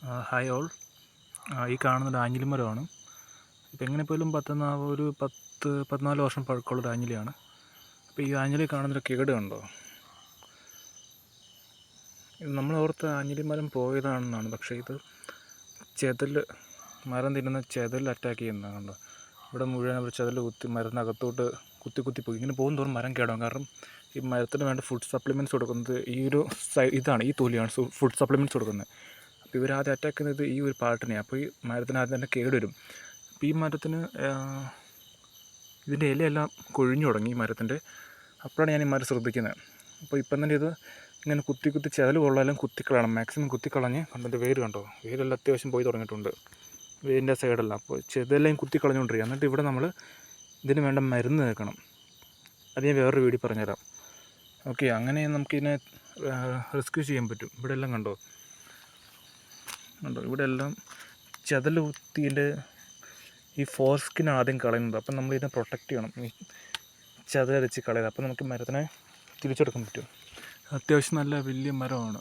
Hi all. ഈ കാണുന്നത് ആഞ്ഞിലി മരമാണ്. ഇപ്പം എങ്ങനെ പോലും ഒരു 14 വർഷം പഴക്കമുള്ളൊരു ആഞ്ഞിലിയാണ്. അപ്പോൾ ഈ ആഞ്ഞിലി കാണുന്നൊരു കേട് കണ്ടോ? നമ്മൾ ഓർത്ത ആഞ്ഞിലി മരം പോയതാണെന്നാണ്, പക്ഷേ ഇത് മരം തിന്നുന്ന ചെതൽ അറ്റാക്ക് ചെയ്യുന്നതാണ്. കണ്ടോ, ഇവിടെ മുഴുവൻ അവർ ചെതൽ മരത്തിനകത്തോട്ട് കുത്തി പോയി. ഇങ്ങനെ പോകും തോറും മരം കേടാവും. കാരണം ഈ മരത്തിന് വേണ്ട ഫുഡ് സപ്ലിമെൻറ്റ്സ് കൊടുക്കുന്നത് ഈ തൊലിയാണ് ഫുഡ് സപ്ലിമെൻറ്റ്സ് കൊടുക്കുന്നത്. അപ്പോൾ ഇവരാദ്യം അറ്റാക്ക് ചെയ്യുന്നത് ഈ ഒരു പാർട്ടിനെയാണ്. അപ്പോൾ ഈ മരത്തിന് ആദ്യം തന്നെ കേടുവരും. അപ്പോൾ ഈ മരത്തിന് ഇതിൻ്റെ ഇലയെല്ലാം കൊഴിഞ്ഞു തുടങ്ങി ഈ മരത്തിൻ്റെ. അപ്പോഴാണ് ഞാൻ ഈ മരം ശ്രദ്ധിക്കുന്നത്. അപ്പോൾ ഇപ്പം തന്നെ ഇത് ഇങ്ങനെ കുത്തി ചെതൽ കൊള്ളാലും കുത്തിക്കളയണം, മാക്സിമം കുത്തിക്കളഞ്ഞ്. കണ്ടതിൻ്റെ വേര് കണ്ടോ, വേരെല്ലാം അത്യാവശ്യം പോയി തുടങ്ങിയിട്ടുണ്ട്, വേരിൻ്റെ സൈഡെല്ലാം. അപ്പോൾ ചെതെല്ലാം കുത്തിക്കളഞ്ഞുകൊണ്ടിരിക്കുക. എന്നിട്ട് ഇവിടെ നമ്മൾ ഇതിന് വേണ്ട മരുന്ന് തേക്കണം. അത് ഞാൻ വേറൊരു വീഡിയോ പറഞ്ഞുതരാം. ഓക്കെ, അങ്ങനെ നമുക്കിതിനെ റെസ്ക്യൂ ചെയ്യാൻ പറ്റും. ഇവിടെ എല്ലാം കണ്ടോ, ഇവിടെ എല്ലാം ചെതൽ കുത്തിൻ്റെ ഈ ഫോർസ്കിനാണ് ആദ്യം കളയുന്നത്. അപ്പം നമ്മളിതിനെ പ്രൊട്ടക്റ്റ് ചെയ്യണം, ഈ ചെതലരിച്ച് കളയുക. അപ്പം നമുക്ക് മരത്തിനെ തിരിച്ചെടുക്കാൻ പറ്റും. അത്യാവശ്യം നല്ല വലിയ മരമാണ്.